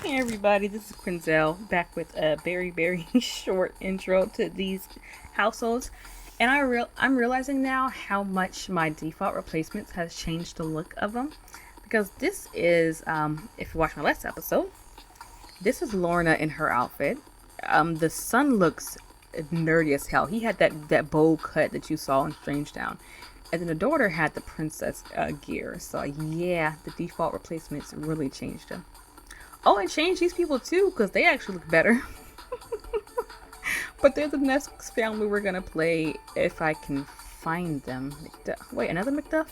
Hey everybody, this is Quinzell back with a very short intro to these households, and I'm realizing now how much my default replacements has changed the look of them, because this is if you watch my last episode, this is Lorna in her outfit. The son looks nerdy as hell. He had that bowl cut that you saw in Strange Town, and then the daughter had the princess gear. So yeah, the default replacements really changed them. Oh, and change these people too, because they actually look better. But they're the next family we're gonna play if I can find them. Wait, another Macduff?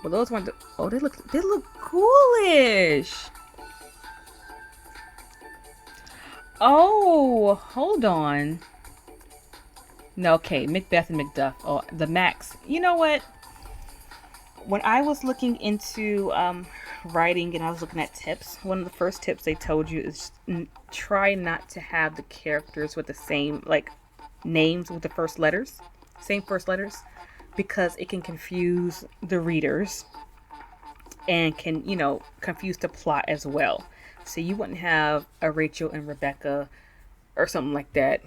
Well, those weren't. Oh, they look coolish. Oh, hold on. No, okay, Macbeth and Macduff. Oh, the Max. You know what? When I was looking into writing and I was looking at tips, one of the first tips they told you is try not to have the characters with the same like names with the first letters, same first letters, because it can confuse the readers and can confuse the plot as well. So you wouldn't have a Rachel and Rebecca or something like that,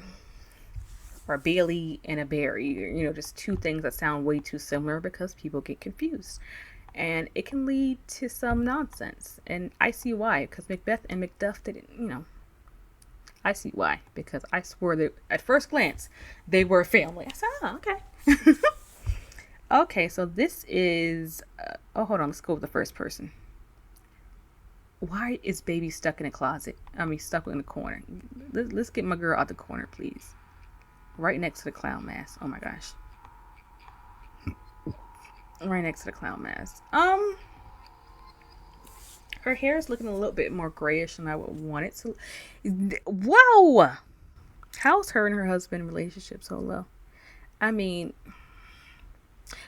or Bailey and a Barry. Just two things that sound way too similar because people get confused. And it can lead to some nonsense. And I see why, because Macbeth and Macduff didn't. I see why, because I swore that at first glance they were a family. I said, oh, okay. Okay, so this is. Oh, hold on. Let's go with the first person. Why is baby stuck in a closet? I mean, stuck in the corner. Let's get my girl out the corner, please. Right next to the clown mask. Oh my gosh. Right next to the clown mask. Her hair is looking a little bit more grayish than I would want it to. Whoa! How's her and her husband relationship so low? I mean,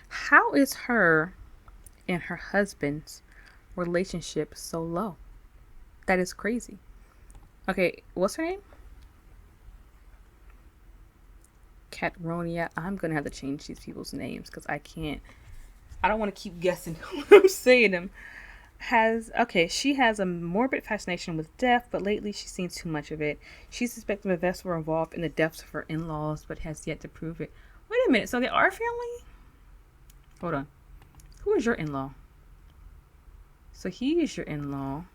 how is her and her husband's relationship so low? That is crazy. Okay, what's her name? Catronia. I'm gonna have to change these people's names because I can't. I don't want to keep guessing when I'm saying them. She has a morbid fascination with death, but lately she's seen too much of it. She suspects the vets were involved in the deaths of her in-laws, but has yet to prove it. Wait a minute, so they are family? Hold on. Who is your in-law? So he is your in-law.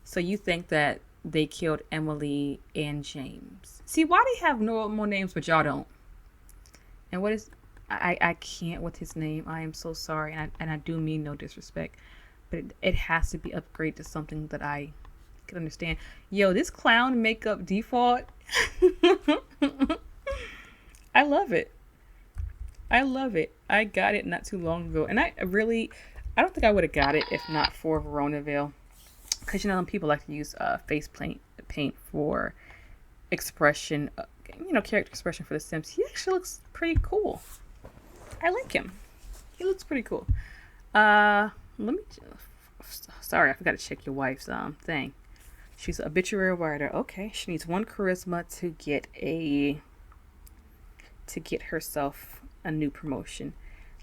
So you think that they killed Emily and James? See, why do they have no more names but y'all don't? And what is I can't with his name. I am so sorry, and I do mean no disrespect, but it has to be upgraded to something that I can understand. Yo, this clown makeup default. I love it. I love it. I got it not too long ago, and I don't think I would have got it if not for Veronaville, because people like to use face paint for expression, character expression for the Sims. He actually looks pretty cool. I like him. He looks pretty cool. Let me. Sorry, I forgot to check your wife's thing. She's an obituary writer. Okay, she needs one charisma to get herself a new promotion.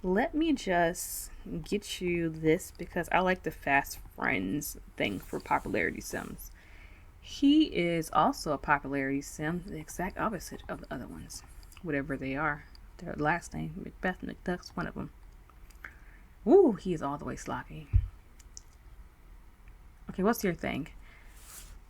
Let me just get you this because I like the fast friends thing for popularity sims. He is also a popularity sim, the exact opposite of the other ones, whatever they are. Their last name, Macbeth McDuck's one of them. Ooh, he is all the way sloppy. Okay, what's your thing?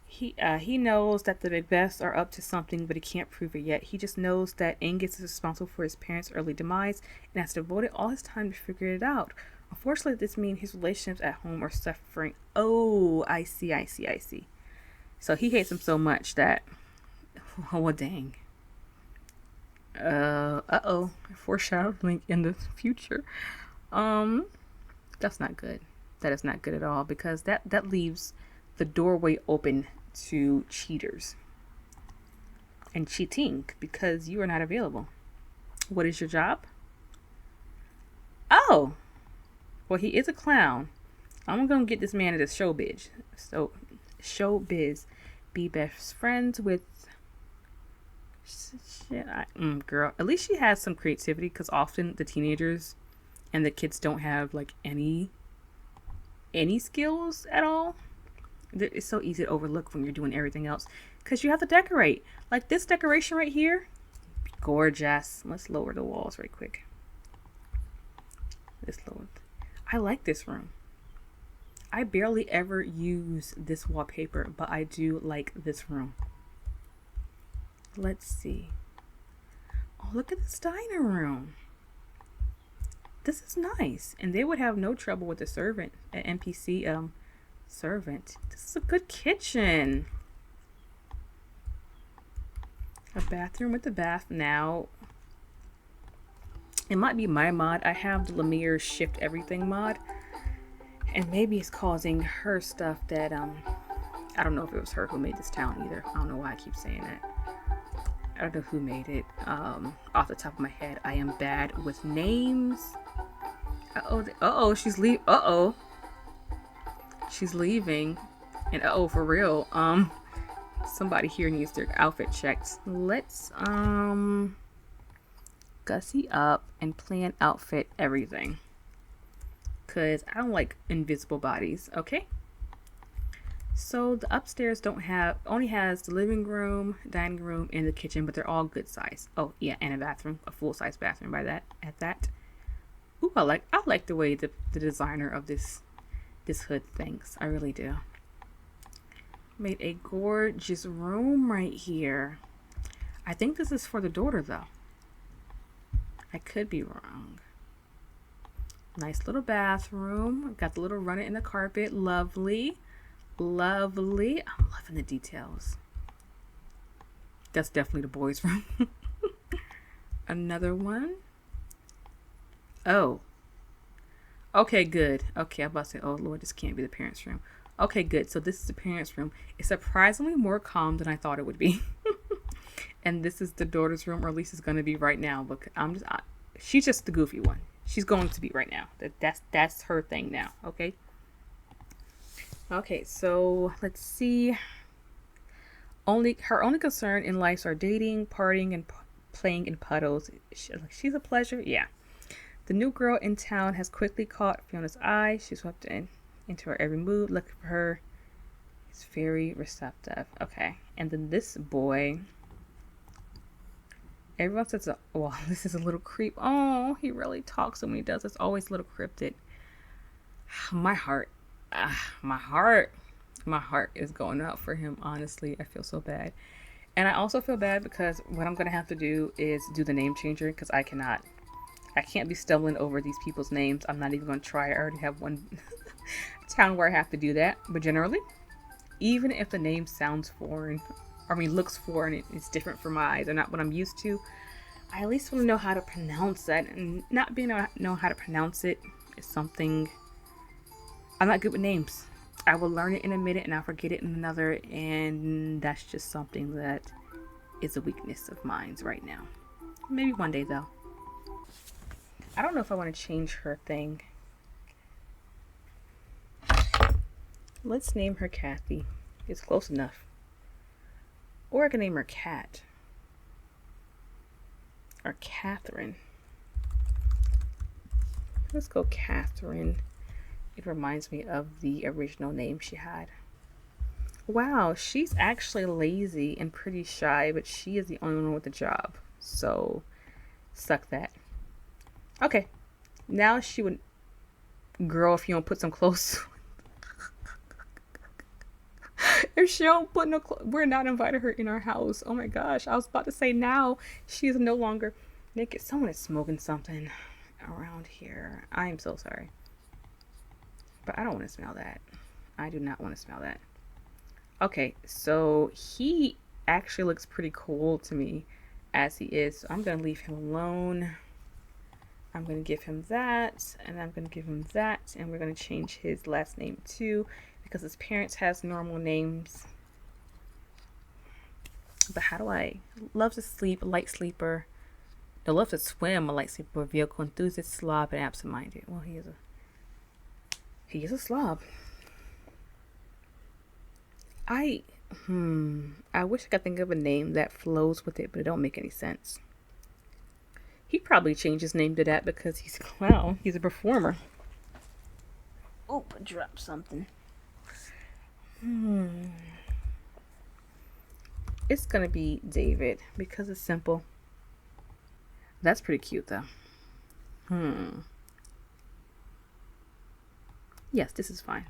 He knows that the Macbeths are up to something, but he can't prove it yet. He just knows that Angus is responsible for his parents' early demise and has devoted all his time to figure it out. Unfortunately, this means his relationships at home are suffering. Oh, I see. So he hates him so much that, oh, well, dang. Uh-oh. Foreshadowing in the future. That's not good. That is not good at all, because that leaves the doorway open to cheaters and cheating because you are not available. What is your job? Oh, well, he is a clown. I'm gonna get this man into showbiz. So, showbiz. Be best friends with. Shit, girl. At least she has some creativity, because often the teenagers and the kids don't have like any any skills at all. It's so easy to overlook when you're doing everything else because you have to decorate. Like this decoration right here, gorgeous. Let's lower the walls right quick. I like this room. I barely ever use this wallpaper, but I do like this room. Let's see. Oh, look at this dining room. This is nice. And they would have no trouble with the servant, an NPC servant. This is a good kitchen. A bathroom with the bath now. It might be my mod. I have the Lemire shift everything mod. And maybe it's causing her stuff that, I don't know if it was her who made this town either. I don't know why I keep saying that. I don't know who made it. Off the top of my head, I am bad with names. She's leaving. And for real. Somebody here needs their outfit checked. Let's, gussy up and plan outfit everything. Because I don't like invisible bodies, okay? So the upstairs only has the living room, dining room, and the kitchen, but they're all good size. Oh yeah, and a bathroom, a full size bathroom at that. Ooh, I like the way the designer of this hood thinks. I really do. Made a gorgeous room right here. I think this is for the daughter though. I could be wrong. Nice little bathroom. Got the little runner in the carpet. Lovely. Lovely. I'm loving the details. That's definitely the boys' room. Another one. Oh. Okay, good. Okay, I'm about to say, oh Lord, this can't be the parents' room. Okay, good. So this is the parents' room. It's surprisingly more calm than I thought it would be. And this is the daughter's room, or at least it's going to be right now. But she's just the goofy one. She's going to be right now. That's her thing now. Okay. Okay. So let's see. Her only concern in life are dating, partying, and playing in puddles. She's a pleasure. Yeah. The new girl in town has quickly caught Fiona's eye. She swept into her every mood, looking for her. He's very receptive. Okay. And then this boy. Everyone says, well, this is a little creep. Oh, he really talks, and when he does, it's always a little cryptic. My heart is going out for him, honestly. I feel so bad. And I also feel bad because what I'm going to have to do is do the name changer because I can't be stumbling over these people's names. I'm not even going to try. I already have one town where I have to do that. But generally, even if the name sounds foreign, looks foreign, it's different from my eyes. They're not what I'm used to. I at least want to know how to pronounce that. And not being able to know how to pronounce it is something. I'm not good with names. I will learn it in a minute and I'll forget it in another. And that's just something that is a weakness of mine right now. Maybe one day though. I don't know if I want to change her thing. Let's name her Kathy. It's close enough. Or I can name her Kat. Or Catherine. Let's go Catherine. It reminds me of the original name she had. Wow, she's actually lazy and pretty shy, but she is the only one with the job. So, suck that. Okay. Now she would... Girl, if you don't put some clothes... If she don't put no clothes, we're not inviting her in our house. Oh my gosh. I was about to say now she is no longer naked. Someone is smoking something around here. I am so sorry. But I don't want to smell that. I do not want to smell that. Okay, so he actually looks pretty cool to me as he is. So I'm going to leave him alone. I'm going to give him that. And I'm going to give him that. And we're going to change his last name too. Because his parents has normal names. But how do I... Love to sleep, a light sleeper. No, love to swim, a light sleeper, vehicle enthusiast, slob, and absent-minded. Well, he is a slob. I wish I could think of a name that flows with it, but it don't make any sense. He probably changed his name to that because he's a clown. He's a performer. Oh, drop something. It's gonna be David because it's simple. That's pretty cute though. Yes, this is fine.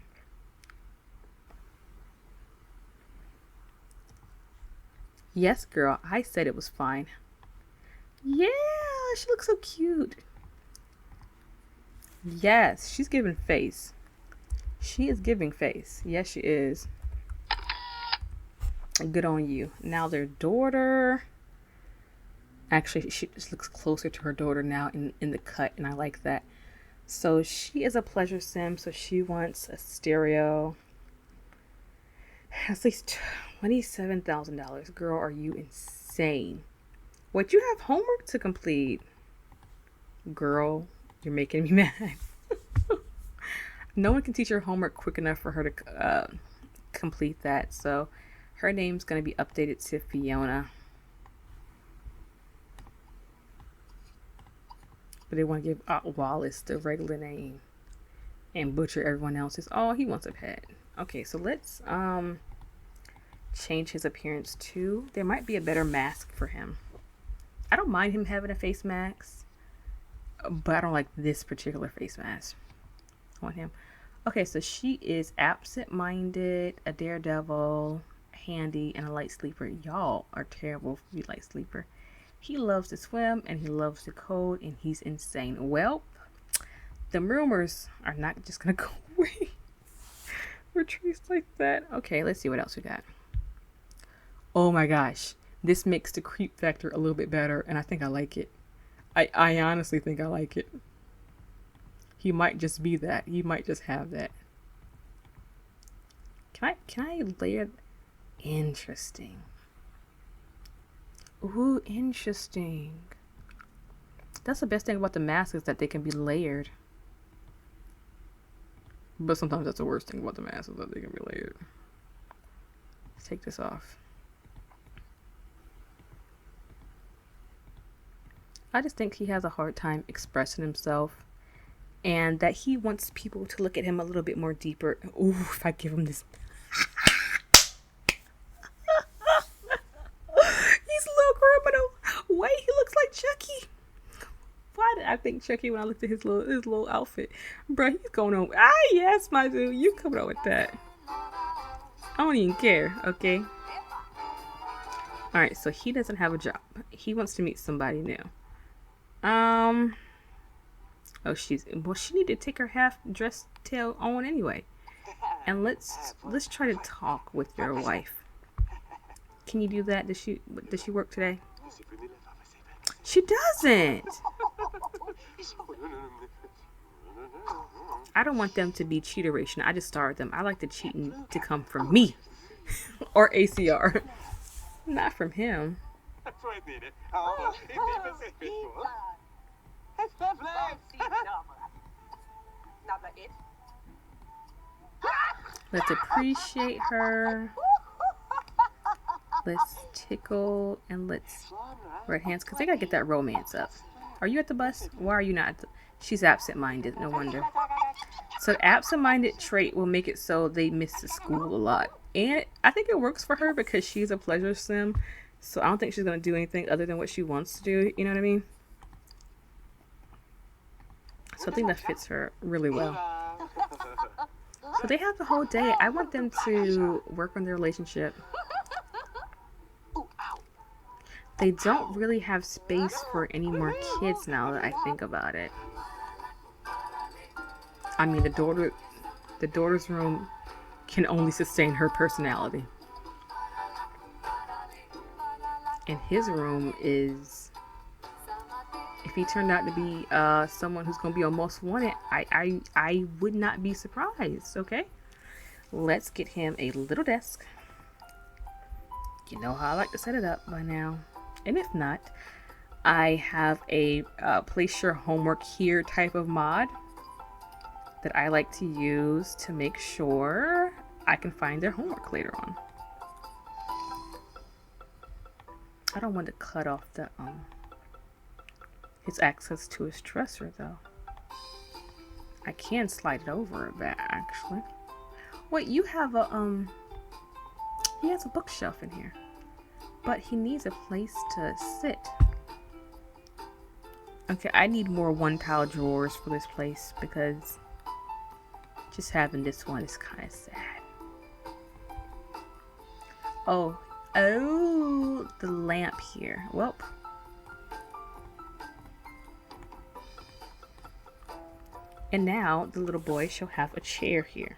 Yes, girl, I said it was fine. Yeah, she looks so cute. Yes, she's giving face. She is giving face. Yes, she is. Good on you. Now their daughter. Actually, she just looks closer to her daughter now in the cut, and I like that. So she is a pleasure sim, so she wants a stereo. At least $27,000. Girl, are you insane? What, you have homework to complete? Girl, you're making me mad. No one can teach her homework quick enough for her to complete that. So her name's going to be updated to Fiona. But they want to give Wallace the regular name and butcher everyone else's. Oh, he wants a pet. Okay, so let's change his appearance too. There might be a better mask for him. I don't mind him having a face mask, but I don't like this particular face mask on him. Okay, so she is absent-minded, a daredevil, handy, and a light sleeper. Y'all are terrible for you light sleeper. He loves to swim and he loves to code and he's insane. Well, the rumors are not just gonna go away. We're traced like that. Okay, let's see what else we got. Oh my gosh, this makes the creep factor a little bit better, and I think I like it. I honestly think I like it. He might just be that. He might just have that. Can I layer? Interesting. Ooh, interesting. That's the best thing about the mask is that they can be layered. But sometimes that's the worst thing about the mask is that they can be layered. Let's take this off. I just think he has a hard time expressing himself. And that he wants people to look at him a little bit more deeper. Ooh, if I give him this. He's a little criminal. Wait, he looks like Chucky. Why did I think Chucky when I looked at his little outfit? Bro, he's going on. Yes, my dude. You coming on with that. I don't even care, okay? Alright, so he doesn't have a job. He wants to meet somebody new. Oh, she need to take her half dressed tail on anyway. And let's try to talk with your wife. Can you do that? Does she work today? She doesn't. I don't want them to be cheateration. I just started them. I like the cheating to come from me or ACR, not from him. Let's appreciate her. Let's tickle and let's red hands because they gotta get that romance up. Are you at the bus? Why are you not? She's absent-minded. No wonder. So absent-minded trait will make it so they miss the school a lot, and I think it works for her because she's a pleasure sim. So I don't think she's gonna do anything other than what she wants to do. You know what I mean? So I think that fits her really well. So they have the whole day. I want them to work on their relationship. They don't really have space for any more kids now that I think about it. I mean, the daughter's room can only sustain her personality. And his room is, if he turned out to be someone who's going to be on Most Wanted, I would not be surprised, okay? Let's get him a little desk. You know how I like to set it up by now. And if not, I have a place your homework here type of mod that I like to use to make sure I can find their homework later on. I don't want to cut off the his access to his dresser though. I can slide it over a bit, actually. Wait, you have a, he has a bookshelf in here. But he needs a place to sit. Okay, I need more one-tile drawers for this place because just having this one is kind of sad. Oh, the lamp here. Welp. And now the little boy shall have a chair here.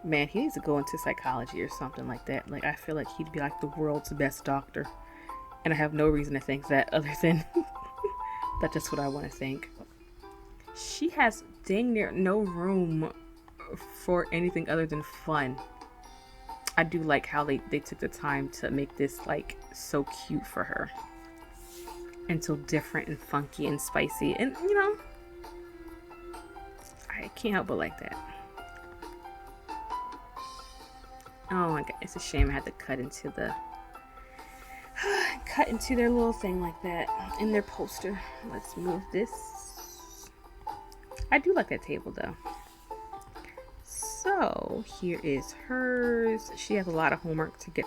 Man, he needs to go into psychology or something like that. Like, I feel like he'd be like the world's best doctor. And I have no reason to think that other than that's just what I want to think. She has dang near no room for anything other than fun. I do like how they took the time to make this like so cute for her. And so different and funky and spicy. And you know, I can't help but like that. Oh my god, it's a shame I had to cut into their little thing like that in their poster. Let's move this. I do like that table though. So here is hers. She has a lot of homework to get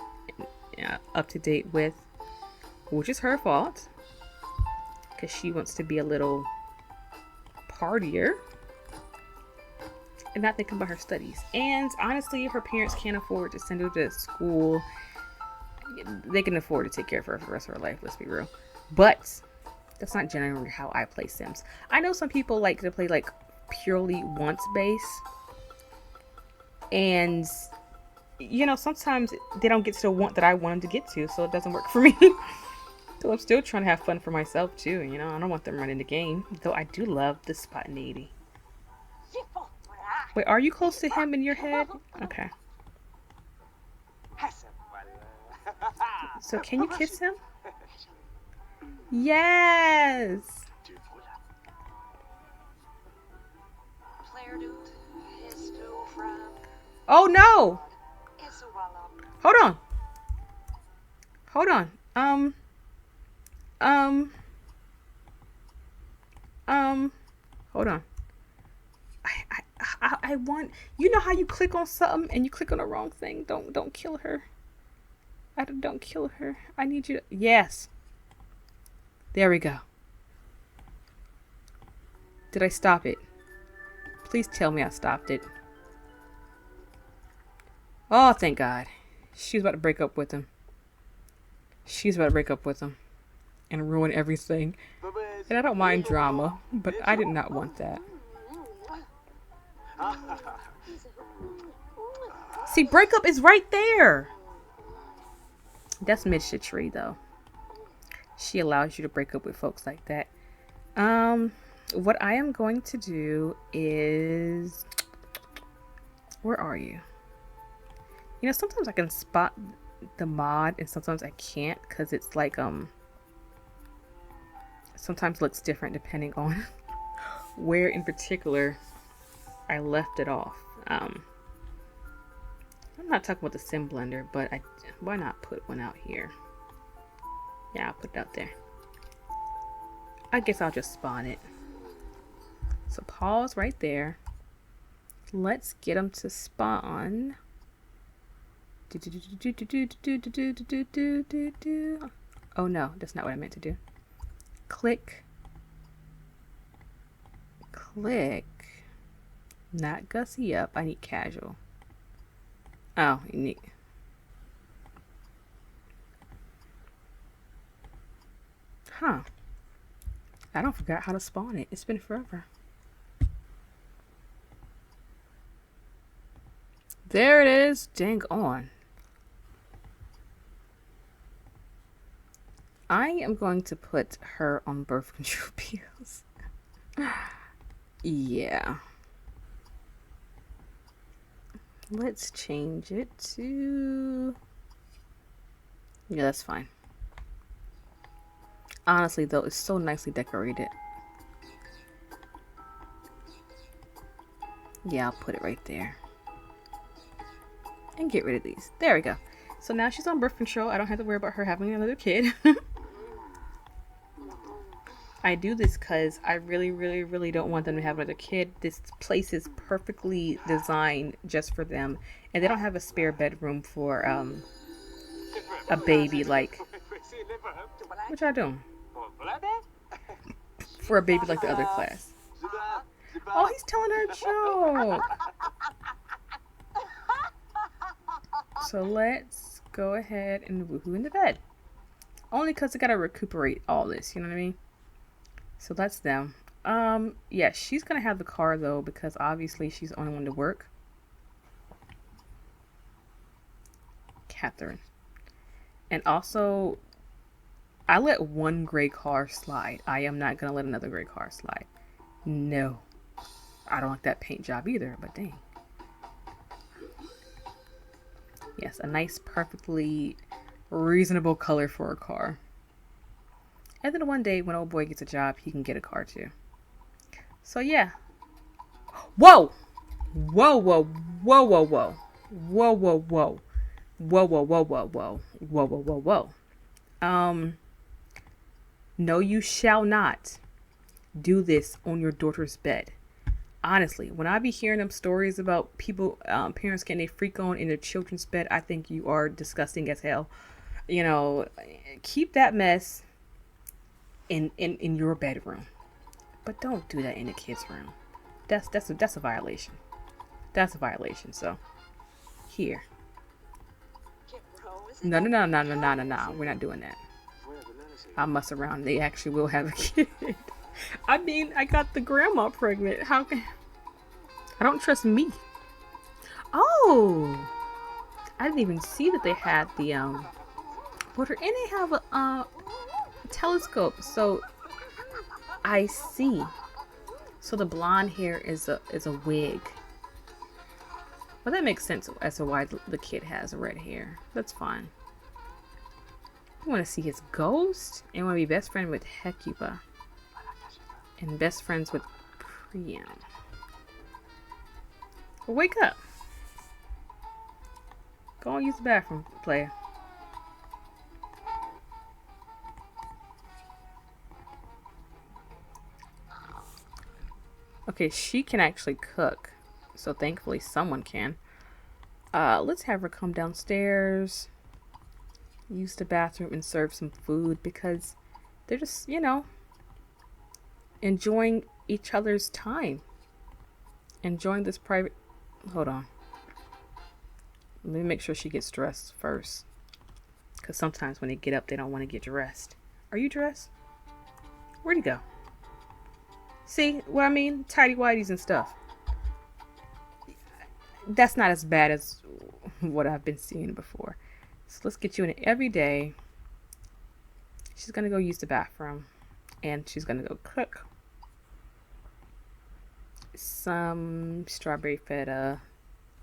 up to date with, which is her fault because she wants to be a little partier and not thinking about her studies. And honestly, if her parents can't afford to send her to school, they can afford to take care of her for the rest of her life, let's be real. But that's not generally how I play Sims. I know some people like to play like purely once base, and you know, sometimes they don't get to the want that I want them to get to, so it doesn't work for me. So I'm still trying to have fun for myself too, you know. I don't want them running the game, though I do love the spontaneity. Wait, are you close to him in your head? Okay. So can you kiss him? Yes! Oh no! Hold on. Hold on. Hold on. I want, you know how you click on something and you click on the wrong thing? Don't kill her. Don't kill her. I need you to, yes. There we go. Did I stop it? Please tell me I stopped it. Oh, thank God. She's about to break up with him. She's about to break up with him and ruin everything. And I don't mind drama, but I did not want that. See, breakup is right there. That's midshitchery, though. She allows you to break up with folks like that. What I am going to do is, where are you? You know, sometimes I can spot the mod and sometimes I can't, because it's like sometimes looks different depending on where in particular I left it off. I'm not talking about the sim blender, but why not put one out here? Yeah, I'll put it out there. I guess I'll just spawn it. So pause right there. Let's get them to spawn. Oh no, that's not what I meant to do. Click. Click. Not gussy up. I need casual. Oh, you need. Huh. I don't forgot how to spawn it. It's been forever. There it is. Dang on. I am going to put her on birth control pills. Yeah. Let's change it to... Yeah, that's fine. Honestly, though, it's so nicely decorated. Yeah, I'll put it right there. And get rid of these. There we go. So now she's on birth control. I don't have to worry about her having another kid. I do this because I really, really, really don't want them to have another kid. This place is perfectly designed just for them, and they don't have a spare bedroom for a baby. Like, what y'all doing? For a baby like the other class. Oh, he's telling her a joke. So let's go ahead and woohoo into bed. Only because I gotta recuperate all this. You know what I mean? So that's them. Yeah, she's gonna have the car though because obviously she's the only one to work. Catherine. And also, I let one gray car slide. I am not gonna let another gray car slide. No. I don't like that paint job either, but dang. Yes, a nice, perfectly reasonable color for a car. And then one day when old boy gets a job, he can get a car too. So yeah. Whoa! Whoa, whoa, whoa, whoa, whoa. Whoa, whoa, whoa. Whoa, whoa, whoa, whoa, whoa. Whoa, whoa, whoa, whoa. No, you shall not do this on your daughter's bed. Honestly, when I be hearing them stories about people, parents getting a freak on in their children's bed, I think you are disgusting as hell. You know, keep that mess in your bedroom, but don't do that in the kids' room. That's a violation. That's a violation. So, here. No, no, no, no, no, no, no, no. We're not doing that. I mess around. They actually will have a kid. I mean, I got the grandma pregnant. How can... I don't trust me. Oh, I didn't even see that they had the water, and they have a telescope. So I see. So the blonde hair is a wig. Well, that makes sense as to why the kid has red hair. That's fine. You want to see his ghost, and want to be best friend with Hecuba, and best friends with Priam. Well, wake up. Go and use the bathroom, player. Okay, she can actually cook. So thankfully someone can. Let's have her come downstairs, use the bathroom, and serve some food because they're just, enjoying each other's time. Enjoying this private... Hold on. Let me make sure she gets dressed first. Because sometimes when they get up, they don't want to get dressed. Are you dressed? Where'd he go? See what I mean? Tidy whities and stuff. That's not as bad as what I've been seeing before. So let's get you in every day. She's going to go use the bathroom. And she's going to go cook some strawberry feta.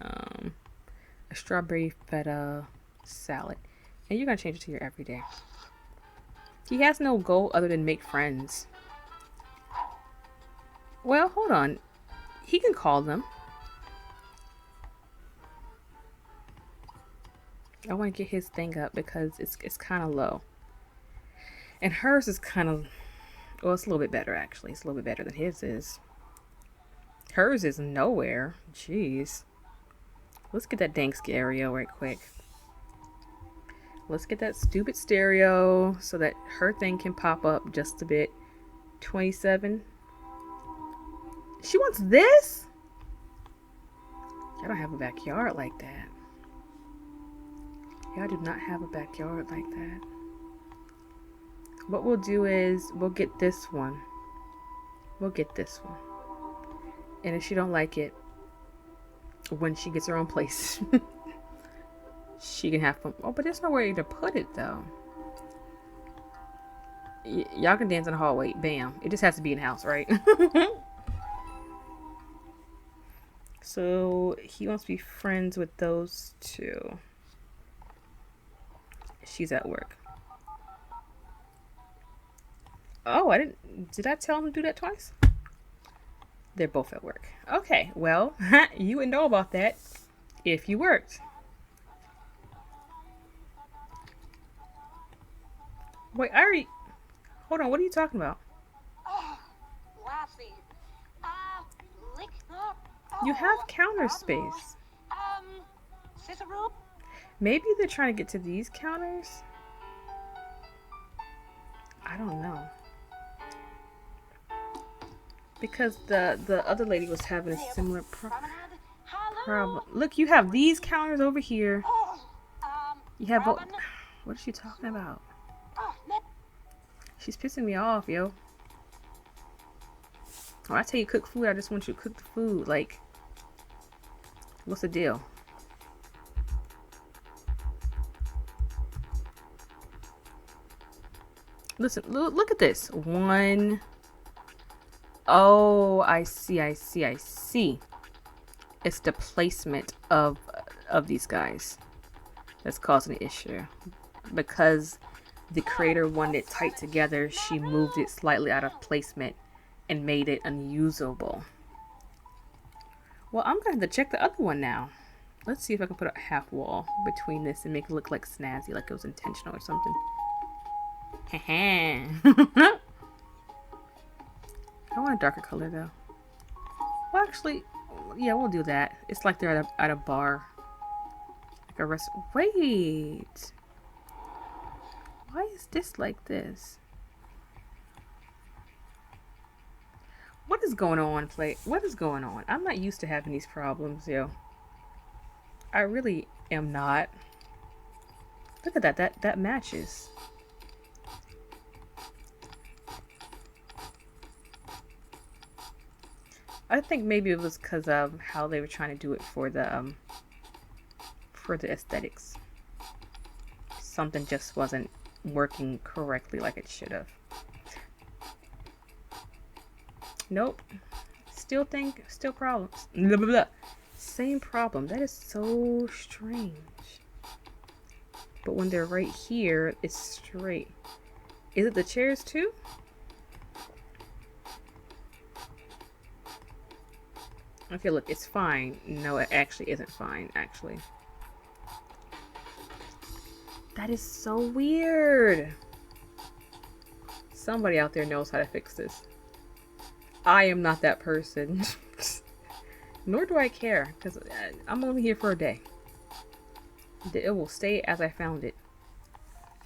A strawberry feta salad. And you're going to change it to your everyday. He has no goal other than make friends. Well, hold on. He can call them. I want to get his thing up because it's kind of low. And hers is kind of... Well, it's a little bit better, actually. It's a little bit better than his is. Hers is nowhere. Jeez. Let's get that dang stereo right quick. Let's get that stupid stereo so that her thing can pop up just a bit. 27. She wants this? I don't have a backyard like that. Y'all do not have a backyard like that. What we'll do is we'll get this one. We'll get this one. And if she don't like it, when she gets her own place, she can have fun. Oh, but there's nowhere to put it though. Y'all can dance in the hallway. Bam. It just has to be in the house, right? So he wants to be friends with those two. She's at work. Oh, did I tell him to do that twice? They're both at work. Okay, well, you would know about that if you worked. Wait, hold on, what are you talking about? You have counter space. Maybe they're trying to get to these counters? I don't know. Because the other lady was having a similar problem. Look, you have these counters over here. You have both. What is she talking about? She's pissing me off, yo. When I tell you cook food, I just want you to cook the food. Like, what's the deal? Listen, look at this. One. Oh, I see. It's the placement of these guys that's causing the issue. Because the creator wanted it tight together, she moved it slightly out of placement and made it unusable. Well, I'm going to have to check the other one now. Let's see if I can put a half wall between this and make it look like snazzy, like it was intentional or something. I want a darker color though. Well, actually, yeah, we'll do that. It's like they're at a bar. Like a Wait. Why is this like this? What is going on, What is going on? I'm not used to having these problems, yo. I really am not. Look at that. That matches. I think maybe it was because of how they were trying to do it for the aesthetics. Something just wasn't working correctly like it should have. Nope. Still problems. Blah, blah, blah. Same problem. That is so strange. But when they're right here, it's straight. Is it the chairs too? Okay, look, it's fine. No, it actually isn't fine, actually. That is so weird. Somebody out there knows how to fix this. I am not that person. Nor do I care, because I'm only here for a day. It will stay as I found it.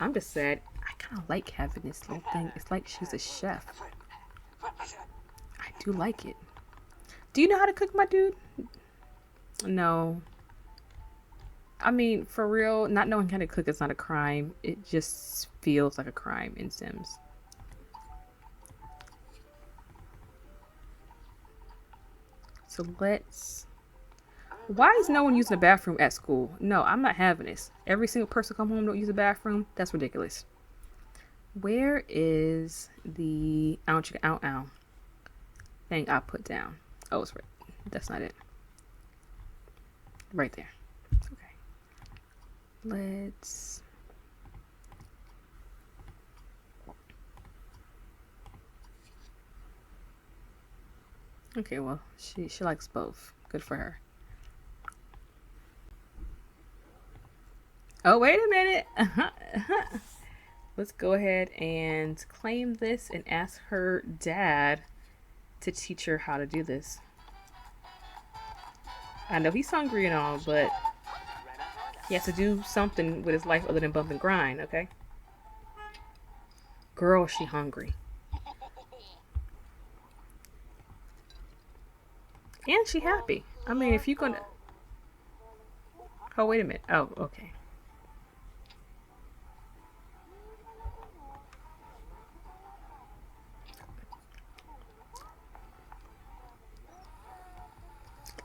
I'm just sad. I kind of like having this little thing. It's like she's a chef. I do like it. Do you know how to cook, my dude? No. I mean, for real, not knowing how to cook is not a crime. It just feels like a crime in Sims. So let's... Why is no one using the bathroom at school? No, I'm not having this. Every single person come home don't use the bathroom? That's ridiculous. Where is the ow thing I put down? Oh, it's right. That's not it. Right there. Okay. Let's... Okay, well, she likes both. Good for her. Oh, wait a minute. Let's go ahead and claim this and ask her dad to teach her how to do this. I know he's hungry and all, but he has to do something with his life other than bump and grind, okay? Girl, she hungry. And she happy. I mean, if you're gonna... Oh, wait a minute. Oh, okay.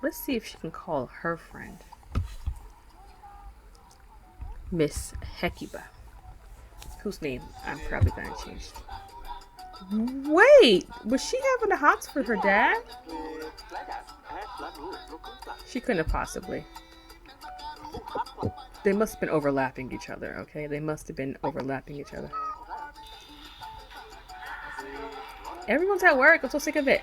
Let's see if she can call her friend. Miss Hekiba. Whose name I'm probably gonna change. Wait! Was she having the hots for her dad? She couldn't have possibly. They must have been overlapping each other, okay? They must have been overlapping each other. Everyone's at work. I'm so sick of it.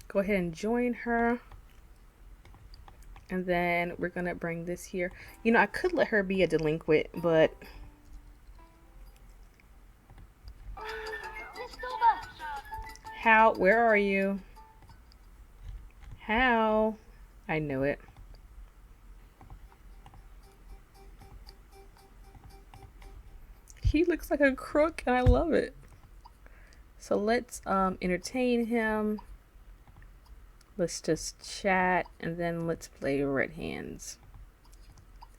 Go ahead and join her. And then we're going to bring this here. You know, I could let her be a delinquent, but How? Where are you? How? I knew it. He looks like a crook and I love it. So let's entertain him. Let's just chat and then let's play red hands.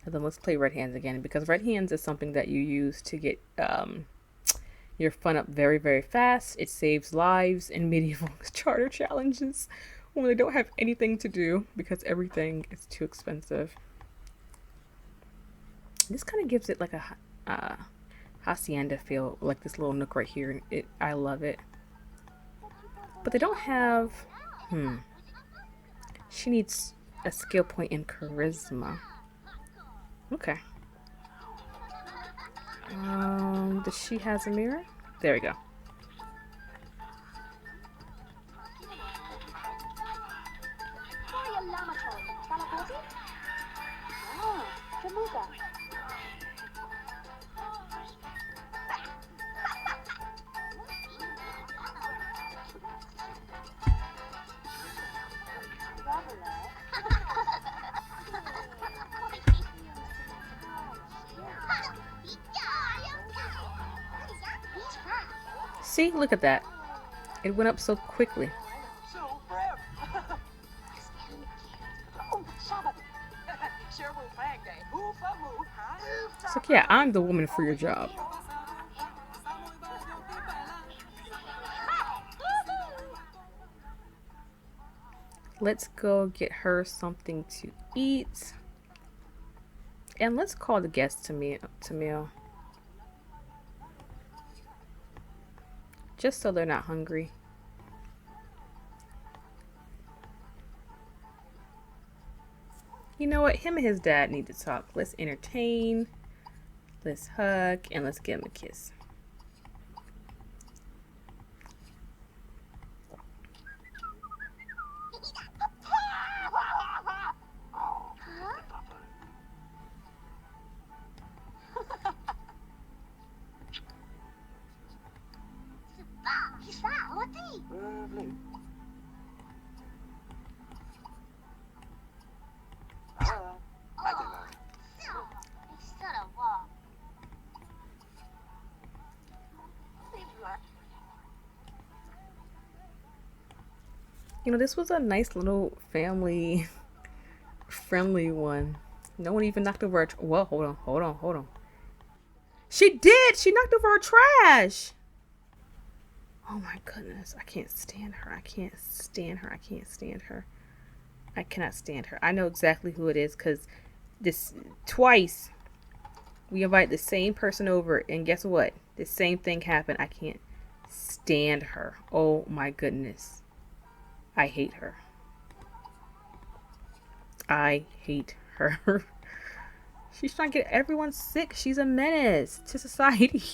And then let's play red hands again, because red hands is something that you use to get your fun up very, very fast. It saves lives in medieval charter challenges when they don't have anything to do because everything is too expensive. This kind of gives it like a hacienda feel, like this little nook right here. I love it. But they don't have. She needs a skill point in charisma. Okay. Does she has a mirror? There we go. See, look at that. It went up so quickly. It's like, yeah, I'm the woman for your job. Let's go get her something to eat. And let's call the guests to meal. Just so they're not hungry. You know what? Him and his dad need to talk. Let's entertain. Let's hug. And let's give him a kiss. You know, this was a nice little family friendly one. No one even knocked over well, hold on. She did! She knocked over her trash! Oh my goodness. I can't stand her. I cannot stand her. I know exactly who it is, because twice we invite the same person over, and guess what? The same thing happened. I can't stand her. Oh my goodness. I hate her. She's trying to get everyone sick. She's a menace to society.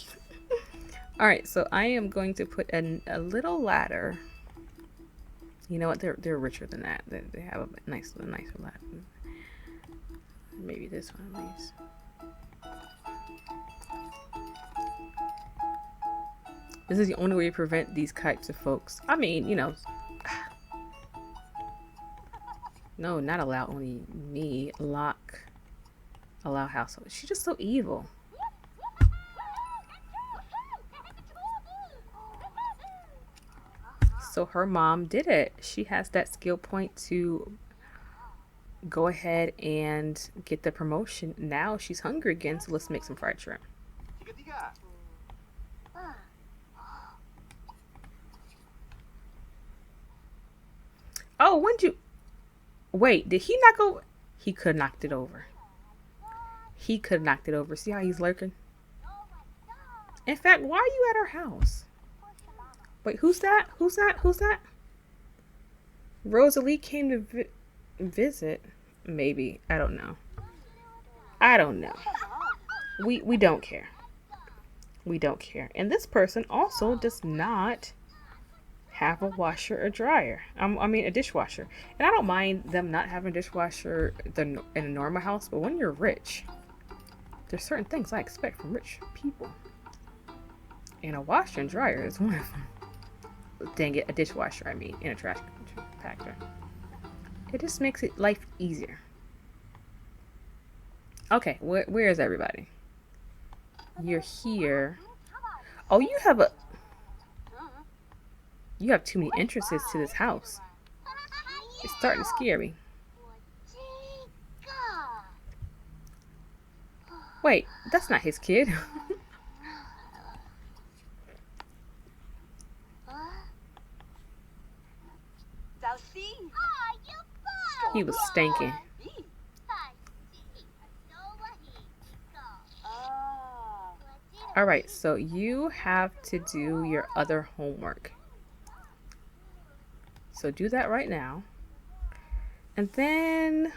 Alright, so I am going to put a little ladder. You know what? They're richer than that. They have a nicer ladder. Maybe this one of these. This is the only way to prevent these types of folks. I mean, you know. No, not allow only me. Lock. Allow household. She's just so evil. So her mom did it. She has that skill point to go ahead and get the promotion. Now she's hungry again, so let's make some fried shrimp. Oh, when did you... Wait, did he knock over? He could have knocked it over. See how he's lurking? In fact, why are you at her house? Wait, who's that? Rosalie came to visit. Maybe. I don't know. We don't care. And this person also does not have a washer or dryer. I mean a dishwasher. And I don't mind them not having a dishwasher in a normal house, but when you're rich, there's certain things I expect from rich people. And a washer and dryer is one of them. dang it, a dishwasher, I mean, in a trash compactor. It just makes it life easier. Okay, where is everybody? You're here. Oh, you have too many entrances to this house. It's starting to scare me. Wait, that's not his kid. He was stinking. Alright, so you have to do your other homework. So do that right now. And then,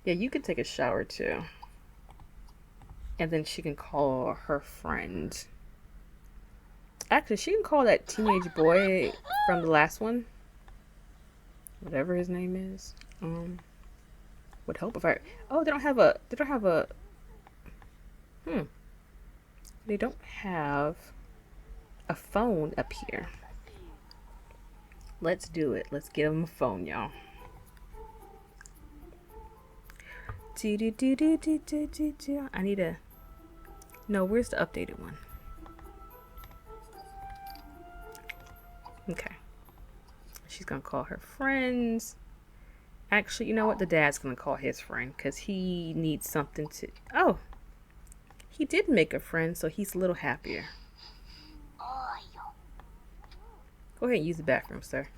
yeah, you can take a shower too. And then she can call her friend. Actually, she can call that teenage boy from the last one. Whatever his name is. Would help if I... Oh, they don't have a... They don't have a phone up here. Let's do it. Let's get them a phone, y'all. I need a... No, where's the updated one? Okay. She's gonna call her friends. Actually, you know what? The dad's gonna call his friend because he needs something to... Oh! He did make a friend, so he's a little happier. Go ahead and use the bathroom, sir.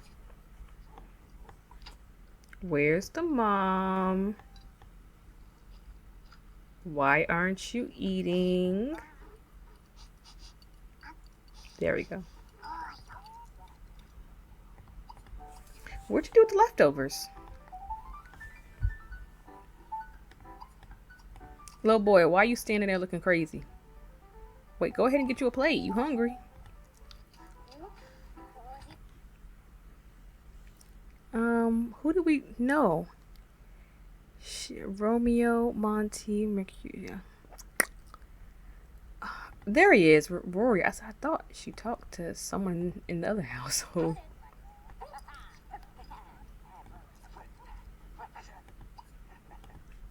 Where's the mom? Why aren't you eating? There we go. What'd you do with the leftovers? Little boy, why are you standing there looking crazy? Wait, go ahead and get you a plate. You hungry? Who do we know? Romeo, Monty, Mercury. There he is, Rory. I thought she talked to someone in the other household.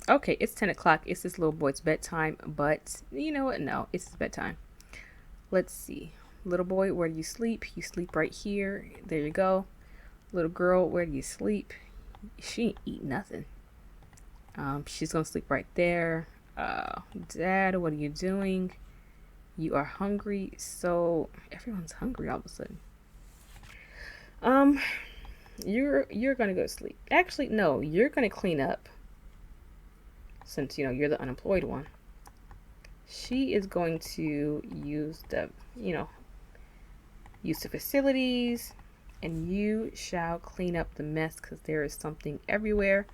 Okay, it's 10 o'clock. It's this little boy's bedtime, but you know what? No, it's his bedtime. Let's see. Little boy, where do you sleep? You sleep right here. There you go. Little girl, where do you sleep? She ain't eat nothing. She's gonna sleep right there. Dad, what are you doing? You are hungry. So everyone's hungry all of a sudden. You're gonna go to sleep. Actually, no, you're gonna clean up. Since you know you're the unemployed one. She is going to use the facilities, and you shall clean up the mess because there is something everywhere.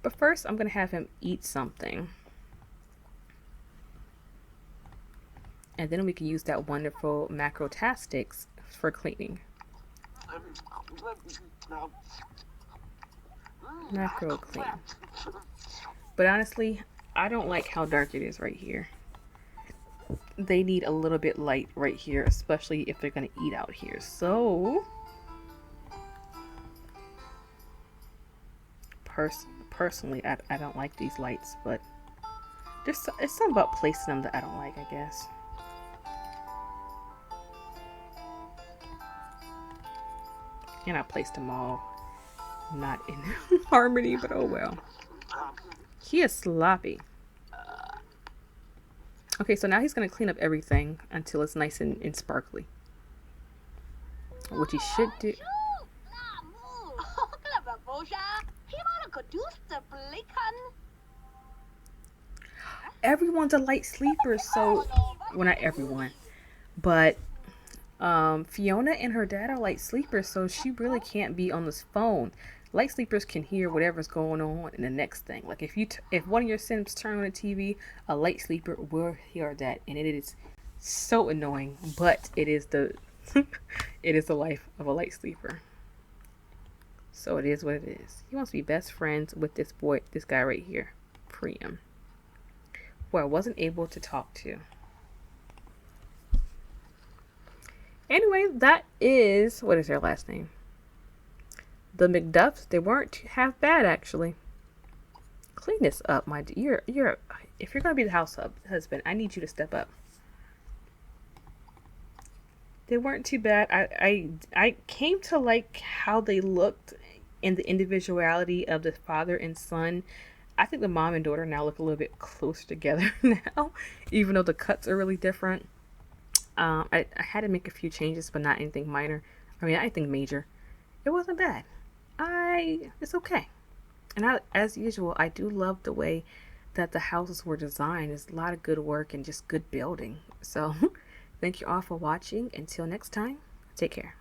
But first, I'm going to have him eat something. And then we can use that wonderful macrotastics for cleaning. Macro clean. But honestly, I don't like how dark it is right here. They need a little bit light right here, especially if they're going to eat out here. So, personally, I don't like these lights, but it's something about placing them that I don't like, I guess. And I placed them all not in harmony, but oh well. He is sloppy. Okay, so now he's going to clean up everything until it's nice and sparkly. Which he should do. Everyone's a light sleeper, so... Well, not everyone. But Fiona and her dad are light sleepers, so she really can't be on this phone. Light sleepers can hear whatever's going on in the next thing. Like if one of your Sims turn on the TV, a light sleeper will hear that, and it is so annoying. But it is the it is the life of a light sleeper. So it is what it is. He wants to be best friends with this guy right here, Priam, who I wasn't able to talk to. Anyway, that is, what is their last name? The McDuffs. They weren't half bad, actually. Clean this up, my dear. If you're gonna be the husband, I need you to step up. They weren't too bad. I came to like how they looked and the individuality of the father and son. I think the mom and daughter now look a little bit closer together now, even though the cuts are really different. I had to make a few changes, but not anything minor. I mean, I think major. It wasn't bad. It's okay. And as usual, I do love the way that the houses were designed. There's a lot of good work and just good building. So, thank you all for watching. Until next time, take care.